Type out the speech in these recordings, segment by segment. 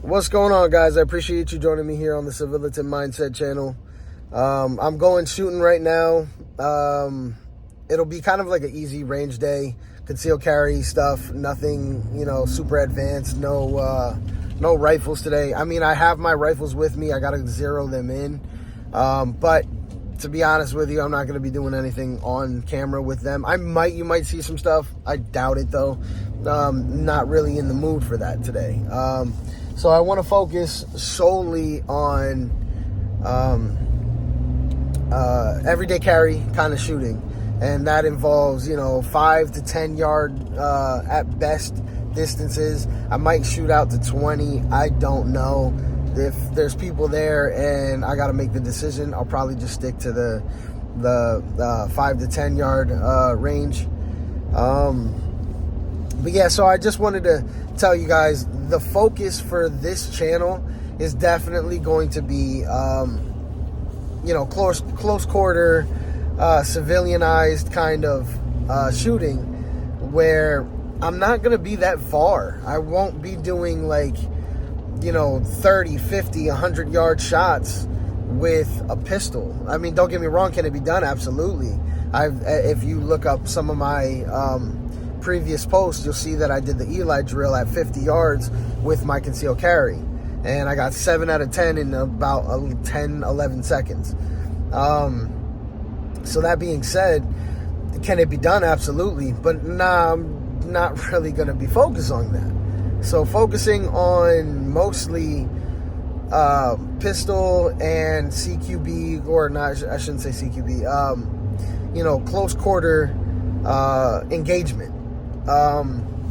What's going on, guys? I appreciate you joining me here on the Civilitan Mindset channel. I'm going shooting right now. It'll be kind of like an easy range day, concealed carry stuff, nothing, super advanced, no rifles today. I mean, I have my rifles with me. I got to zero them in. But to be honest with you, I'm not going to be doing anything on camera with them. You might see some stuff. I doubt it though. Not really in the mood for that today. So I want to focus solely on everyday carry kind of shooting. And that involves, 5 to 10 yard at best distances. I might shoot out to 20. I don't know. If there's people there and I got to make the decision, I'll probably just stick to the 5 to 10 yard range. But yeah, so I just wanted to tell you guys the focus for this channel is definitely going to be, close quarter, civilianized kind of shooting, where I'm not going to be that far. I won't be doing 30, 50, 100 yard shots with a pistol. I mean, don't get me wrong, can it be done? Absolutely. If you look up some of my previous posts, you'll see that I did the Eli drill at 50 yards with my concealed carry, and I got 7 out of 10 in about 10, 11 seconds. So that being said, can it be done? Absolutely. But nah, I'm not really going to be focused on that. So focusing on mostly pistol and CQB, or not, I shouldn't say CQB, close quarter engagement.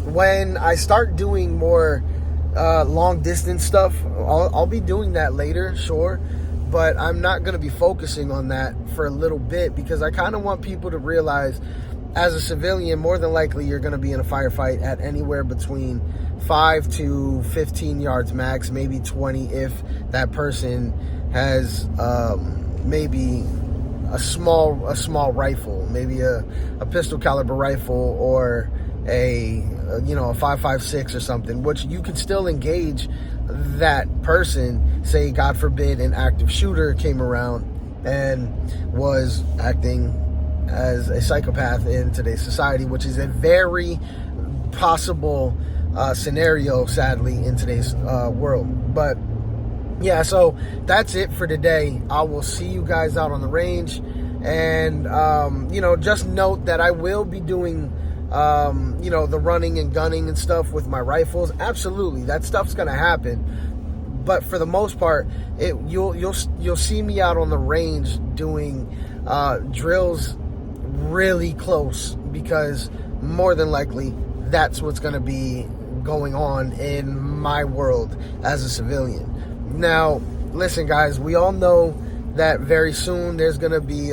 When I start doing more long distance stuff, I'll be doing that later, sure, but I'm not going to be focusing on that for a little bit, because I kind of want people to realize, as a civilian, more than likely you're going to be in a firefight at anywhere between 5 to 15 yards max, maybe 20 if that person has maybe a small rifle, maybe a pistol caliber rifle, or a 5.56 or something, which you could still engage that person. Say, God forbid, an active shooter came around and was acting as a psychopath in today's society, which is a very possible scenario, sadly, in today's world. But yeah, so that's it for today. I will see you guys out on the range, and just note that I will be doing the running and gunning and stuff with my rifles. Absolutely, that stuff's gonna happen. But for the most part, you'll see me out on the range doing drills really close, because more than likely that's what's going to be going on in my world as a civilian. Now, listen, guys, we all know that very soon there's going to be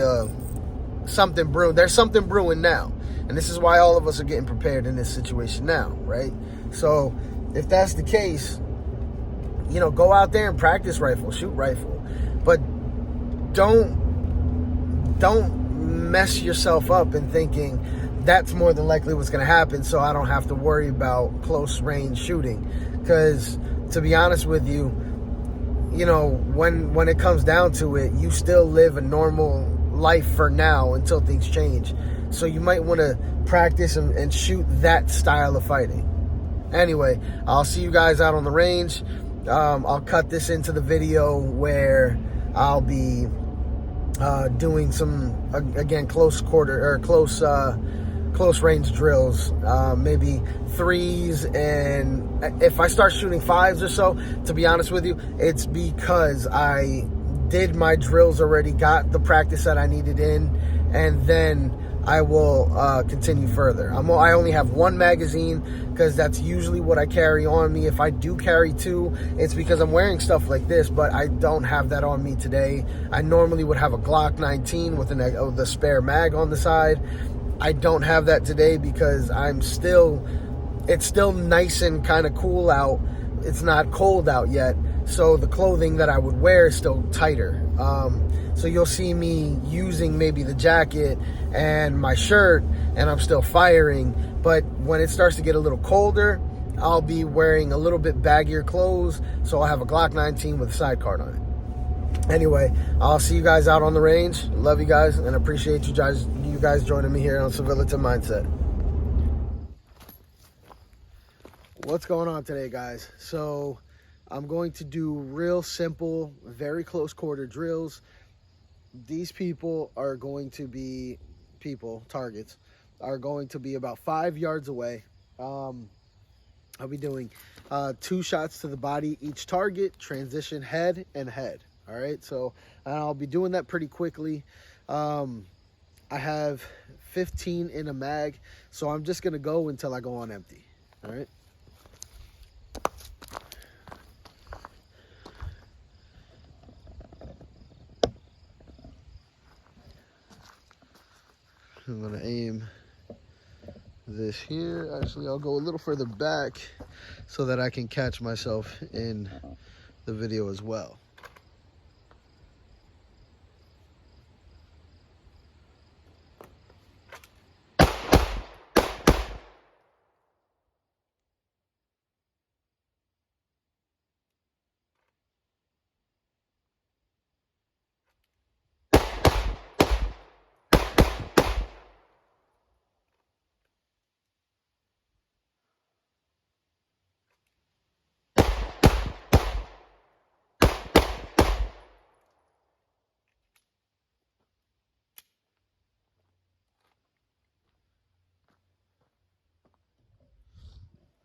something brewing. There's something brewing now, and this is why all of us are getting prepared in this situation now, right? So if that's the case, go out there and practice rifle, shoot rifle, but don't mess yourself up in thinking that's more than likely what's going to happen, so I don't have to worry about close range shooting. Because to be honest with you, when it comes down to it, you still live a normal life for now until things change. So you might want to practice and shoot that style of fighting. Anyway, I'll see you guys out on the range. I'll cut this into the video where I'll be doing some, again, close quarter or close range drills, maybe 3s, and if I start shooting 5s or so, to be honest with you, it's because I did my drills already, got the practice that I needed in, and then I will continue further. I only have 1 magazine, because that's usually what I carry on me. If I do carry 2, it's because I'm wearing stuff like this, but I don't have that on me today. I normally would have a Glock 19 with the spare mag on the side. I don't have that today because it's still nice and kind of cool out. It's not cold out yet, so the clothing that I would wear is still tighter. So you'll see me using maybe the jacket and my shirt, and I'm still firing. But when it starts to get a little colder, I'll be wearing a little bit baggier clothes, so I'll have a Glock 19 with a sidecar on it. Anyway, I'll see you guys out on the range. Love you guys and appreciate you guys joining me here on Civility Mindset. What's going on today, guys? So I'm going to do real simple, very close quarter drills. These people are going to be targets are going to be about 5 yards away. I'll be doing 2 shots to the body each target, transition head and head. All right, so I'll be doing that pretty quickly. I have 15 in a mag, so I'm just gonna go until I go on empty. All right. I'm gonna aim this here. Actually, I'll go a little further back so that I can catch myself in the video as well.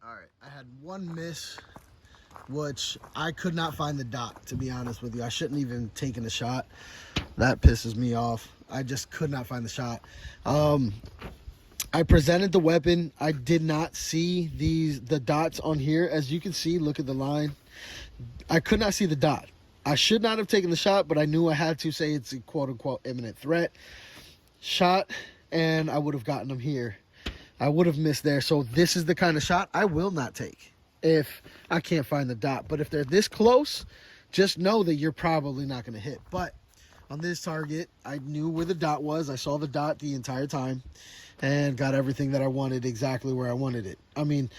All right, I had one miss, which I could not find the dot, to be honest with you. I shouldn't even taken a shot. That pisses me off. I just could not find the shot. I presented the weapon. I did not see the dots on here. As you can see, look at the line. I could not see the dot. I should not have taken the shot, but I knew I had to say it's a quote-unquote imminent threat. Shot, and I would have gotten him here. I would have missed there. So this is the kind of shot I will not take if I can't find the dot. But if they're this close, just know that you're probably not going to hit. But on this target, I knew where the dot was. I saw the dot the entire time and got everything that I wanted exactly where I wanted it. I mean,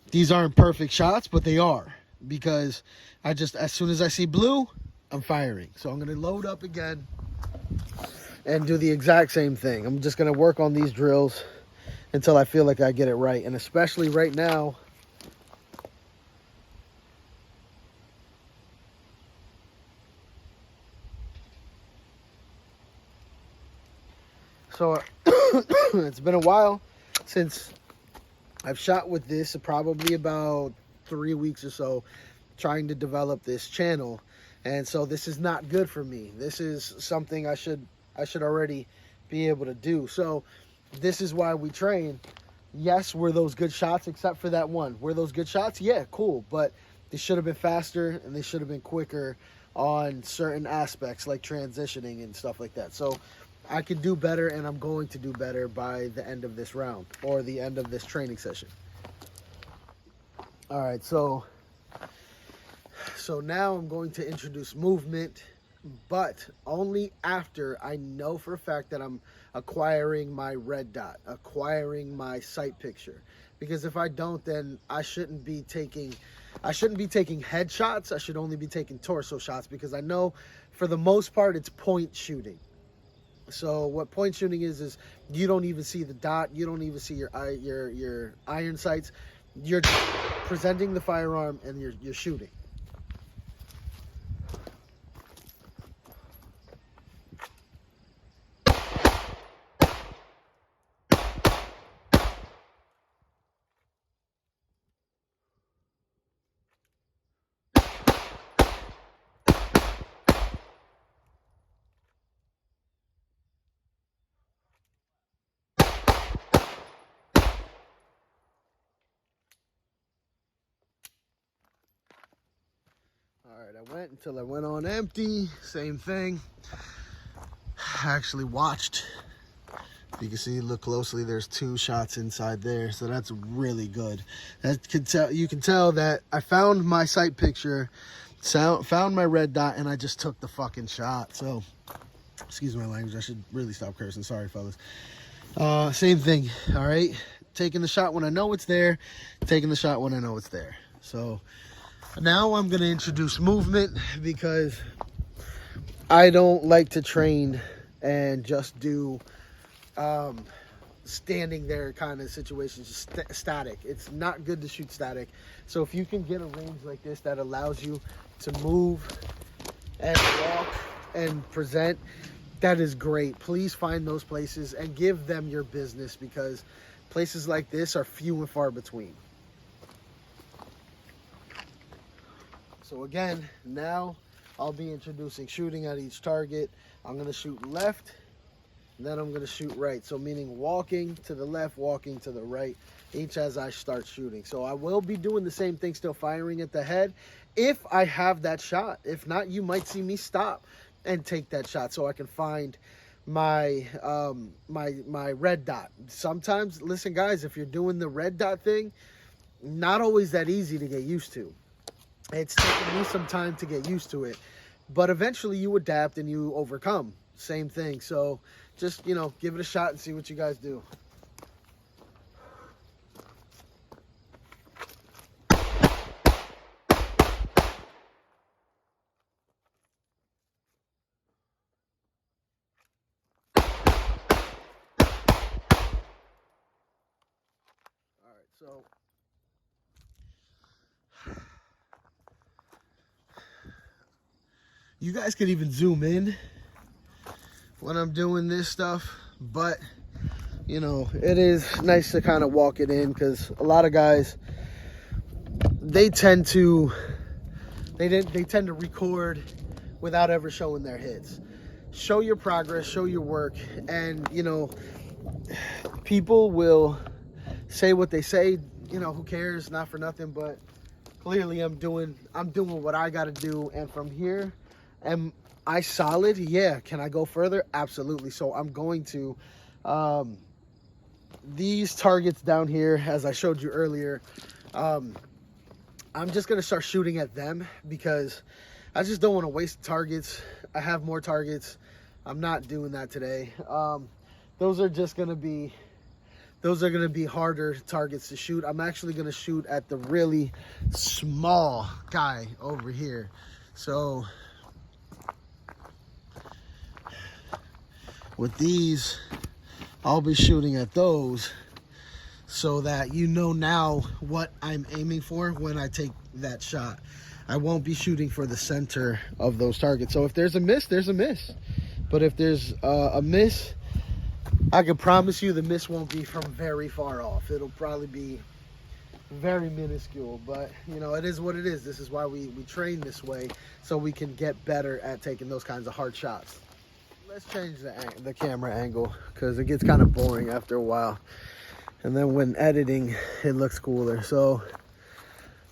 these aren't perfect shots, but they are, because as soon as I see blue, I'm firing. So I'm going to load up again and do the exact same thing. I'm just going to work on these drills until I feel like I get it right. And especially right now, so it's been a while since I've shot with this, probably about 3 weeks or so, trying to develop this channel. And so this is not good for me. This is something I should already be able to do. So this is why we train. Yes, were those good shots, except for that one. Were those good shots? Yeah, cool. But they should have been faster and they should have been quicker on certain aspects like transitioning and stuff like that. So I can do better, and I'm going to do better by the end of this round or the end of this training session. All right, so now I'm going to introduce movement, but only after I know for a fact that I'm acquiring my red dot, acquiring my sight picture. Because if I don't, then I shouldn't be taking head shots. I should only be taking torso shots, because I know for the most part it's point shooting. So what point shooting is you don't even see the dot, you don't even see your iron sights. You're presenting the firearm and you're shooting. All right, I went until I went on empty. Same thing. I actually watched. You can see, look closely, there's 2 shots inside there, so that's really good. You can tell that I found my sight picture, found my red dot, and I just took the fucking shot. So, excuse my language, I should really stop cursing. Sorry, fellas. Same thing, all right? taking the shot when I know it's there, taking the shot when I know it's there. So now I'm going to introduce movement, because I don't like to train and just do standing there kind of situations, static. It's not good to shoot static. So if you can get a range like this that allows you to move and walk and present, that is great. Please find those places and give them your business, because places like this are few and far between. So again, now I'll be introducing shooting at each target. I'm going to shoot left, then I'm going to shoot right. So meaning walking to the left, walking to the right, each as I start shooting. So I will be doing the same thing, still firing at the head if I have that shot. If not, you might see me stop and take that shot so I can find my my red dot. Sometimes, listen guys, if you're doing the red dot thing, not always that easy to get used to. It's taken me some time to get used to it, but eventually you adapt and you overcome. Same thing. So just, you know, give it a shot and see what you guys do. All right, so you guys could even zoom in when I'm doing this stuff, but you know, it is nice to kind of walk it in, because a lot of guys, they tend to record without ever showing their hits. Show your progress, show your work, and you know, people will say what they say, you know, who cares, not for nothing, but clearly I'm doing what I got to do. And from here, am I solid? Yeah. Can I go further? Absolutely. So I'm going to these targets down here, as I showed you earlier, I'm just going to start shooting at them, because I just don't want to waste targets. I have more targets. I'm not doing that today. Those are going to be harder targets to shoot. I'm actually going to shoot at the really small guy over here. So with these, I'll be shooting at those, so that you know now what I'm aiming for when I take that shot. I won't be shooting for the center of those targets. So if there's a miss, there's a miss. But if there's a miss, I can promise you the miss won't be from very far off. It'll probably be very minuscule, but you know, it is what it is. This is why we train this way, so we can get better at taking those kinds of hard shots. Let's change the camera angle, because it gets kind of boring after a while, and then when editing it looks cooler. So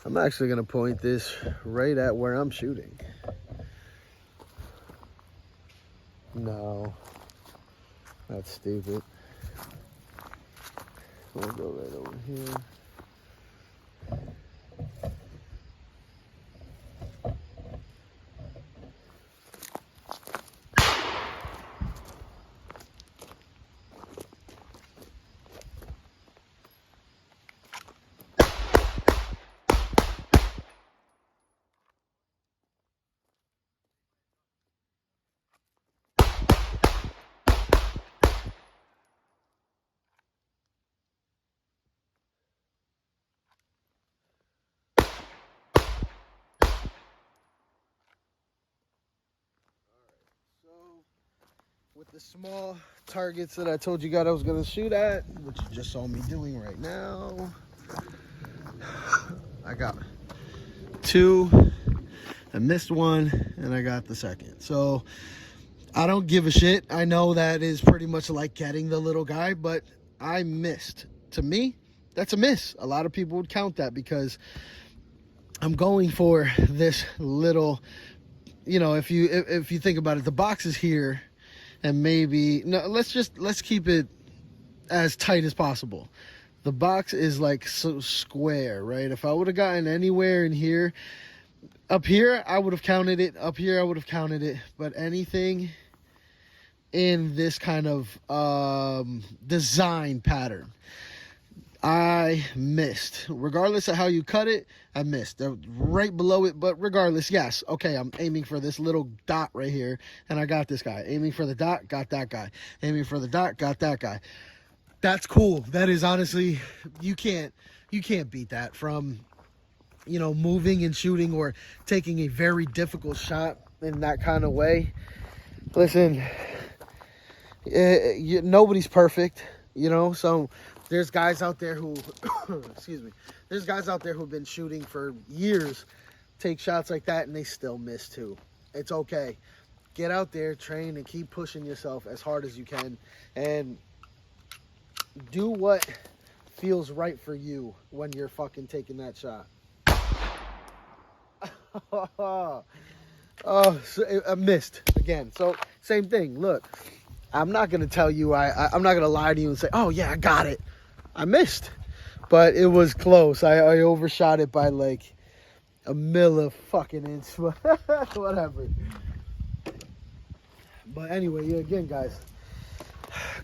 I'm actually going to point this right at where I'm shooting. No, that's stupid. We'll go right over here. With the small targets that I told you guys I was going to shoot at, which you just saw me doing right now, I got 2, I missed 1, and I got the second. So I don't give a shit. I know that is pretty much like getting the little guy, but I missed. To me, that's a miss. A lot of people would count that, because I'm going for this little, you know, if you think about it, the box is here. And maybe, no, let's keep it as tight as possible. The box is like so square, right? If I would have gotten anywhere in here, up here, I would have counted it. Up here, I would have counted it. But anything in this kind of design pattern, I missed. Regardless of how you cut it, I missed. Right below it, but regardless, yes. Okay, I'm aiming for this little dot right here, and I got this guy. Aiming for the dot, got that guy. Aiming for the dot, got that guy. That's cool. That is honestly, you can't beat that from, you know, moving and shooting or taking a very difficult shot in that kind of way. Listen, nobody's perfect, you know, so there's guys out there who, excuse me, there's guys out there who've been shooting for years, take shots like that, and they still miss too. It's okay. Get out there, train, and keep pushing yourself as hard as you can, and do what feels right for you when you're fucking taking that shot. Oh, so I missed again. So same thing. Look, I'm not gonna tell you. I'm not gonna lie to you and say, "Oh yeah, I got it." I missed, but it was close. I overshot it by like a fucking inch. Whatever. But anyway, yeah, again, guys,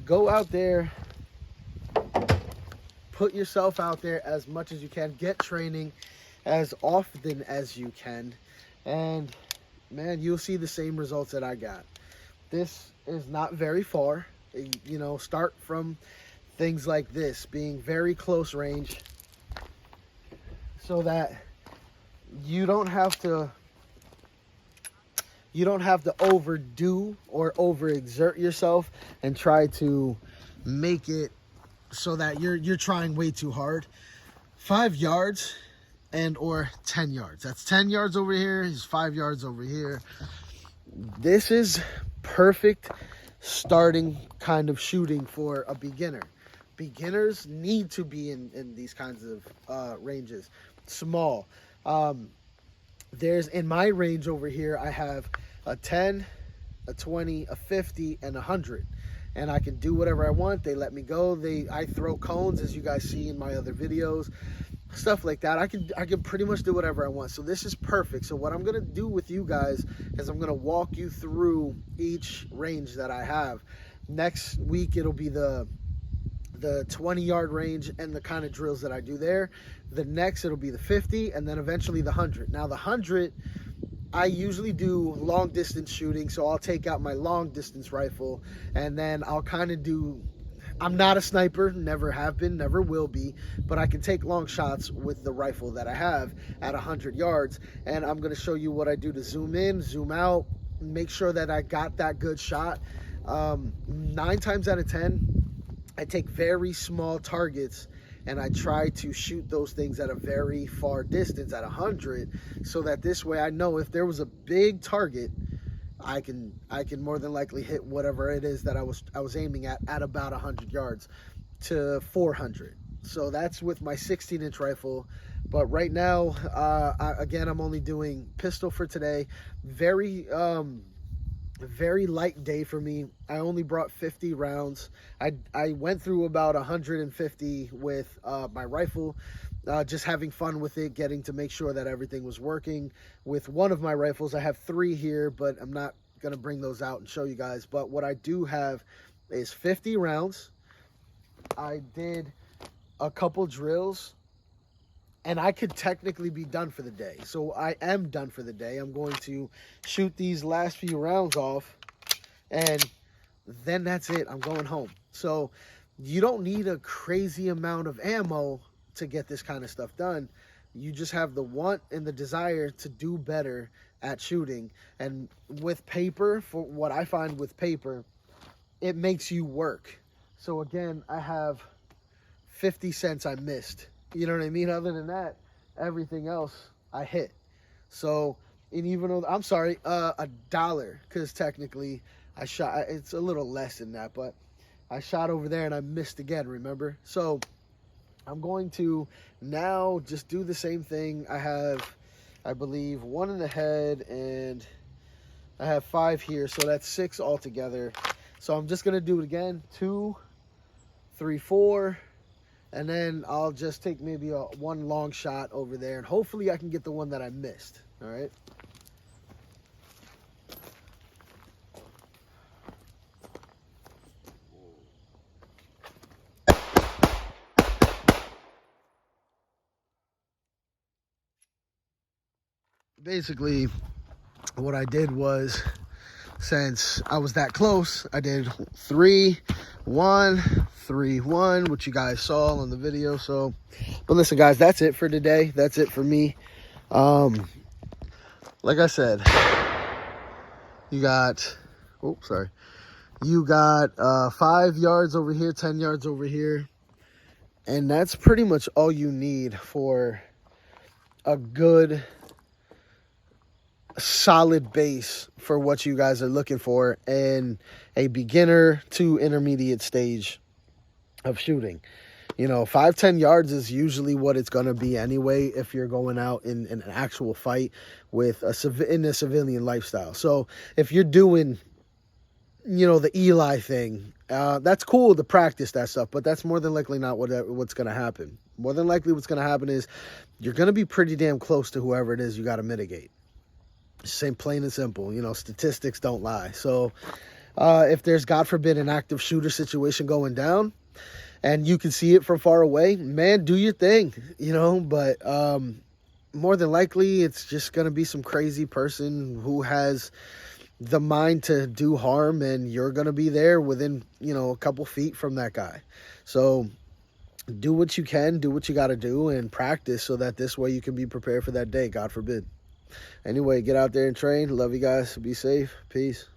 go out there, put yourself out there as much as you can. Get training as often as you can, and man, you'll see the same results that I got. This is not very far. You know, start from things like this, being very close range, so that you don't have to overdo or overexert yourself and try to make it so that you're trying way too hard. 5 yards and or 10 yards. That's 10 yards over here, is 5 yards over here. This is perfect starting kind of shooting for a beginner. Beginners need to be in these kinds of ranges. Small. There's, in my range over here, I have a 10, a 20, a 50, and 100. And I can do whatever I want. They let me go. I throw cones, as you guys see in my other videos. Stuff like that. I can pretty much do whatever I want. So this is perfect. So what I'm going to do with you guys is I'm going to walk you through each range that I have. Next week, it'll be the 20-yard range and the kind of drills that I do there. The next, it'll be the 50, and then eventually the 100. Now, the 100, I usually do long distance shooting, so I'll take out my long distance rifle, and then I'll kind of do, I'm not a sniper, never have been, never will be, but I can take long shots with the rifle that I have at 100 yards, and I'm going to show you what I do to zoom in, zoom out, make sure that I got that good shot. 9 times out of 10, I take very small targets and I try to shoot those things at a very far distance at 100, so that this way I know if there was a big target, I can more than likely hit whatever it is that I was aiming at about 100 yards to 400. So that's with my 16-inch rifle. But right now, again, I'm only doing pistol for today. Very light day for me. I only brought 50 rounds. I went through about 150 with my rifle, just having fun with it, getting to make sure that everything was working. With one of my rifles, I have 3 here, but I'm not going to bring those out and show you guys. But what I do have is 50 rounds. I did a couple drills, and I could technically be done for the day. So I am done for the day. I'm going to shoot these last few rounds off, and then that's it. I'm going home. So you don't need a crazy amount of ammo to get this kind of stuff done. You just have the want and the desire to do better at shooting. And with paper, for what I find with paper, it makes you work. So again, I have 50 cents I missed. You know what I mean? Other than that, everything else I hit. So, and even though, I'm sorry, $1, because technically I shot, it's a little less than that, but I shot over there and I missed again, remember? So I'm going to now just do the same thing. I have, I believe, 1 in the head, and I have 5 here, so that's 6 altogether. So I'm just going to do it again, 2, 3, 4, and then I'll just take maybe one long shot over there, and hopefully I can get the one that I missed. All right. basically what I did was, since I was that close, I did 3-1, 3-1, which you guys saw on the video. So, but listen, guys, that's it for today. That's it for me. Like I said, you got, you got 5 yards over here, 10 yards over here, and that's pretty much all you need for a good, solid base for what you guys are looking for in a beginner to intermediate stage of shooting. 5-10 yards is usually what it's going to be anyway if you're going out in an actual fight with in a civilian lifestyle. So if you're doing, the Eli thing, that's cool to practice that stuff, but that's more than likely not what's going to happen. More than likely what's going to happen is you're going to be pretty damn close to whoever it is you got to mitigate. Same, plain and simple. Statistics don't lie. So if there's, God forbid, an active shooter situation going down and you can see it from far away, man, do your thing, but more than likely it's just going to be some crazy person who has the mind to do harm, and you're going to be there within, a couple feet from that guy. So do what you can, do what you got to do, and practice so that this way you can be prepared for that day, God forbid. Anyway, get out there and train. Love you guys. Be safe. Peace.